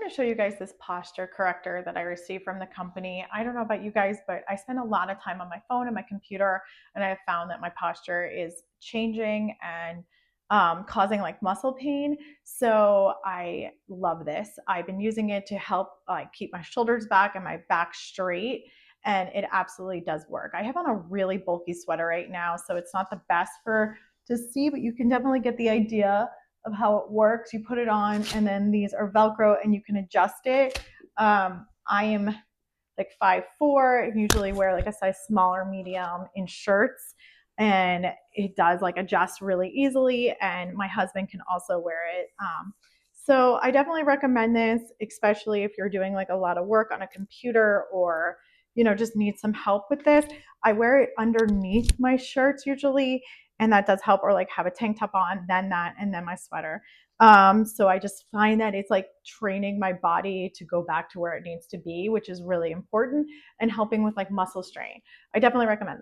wanted to show you guys this posture corrector that I received from the company. I don't know about you guys, but I spend a lot of time on my phone and my computer, and I have found that my posture is changing and causing like muscle pain. So I love this. I've been using it to help like keep my shoulders back and my back straight, and it absolutely does work. I have on a really bulky sweater right now, so it's not the best for to see, but you can definitely get the idea of how it works. You put it on, and then these are Velcro, and you can adjust it. I am like 5'4", and usually wear like a size smaller, medium in shirts, and it does like adjust really easily. And my husband can also wear it. So I definitely recommend this, especially if you're doing like a lot of work on a computer or just need some help with this. I wear it underneath my shirts usually, and that does help, or like have a tank top on, then that, and then my sweater. So I just find that it's like training my body to go back to where it needs to be, which is really important, and helping with like muscle strain. I definitely recommend this.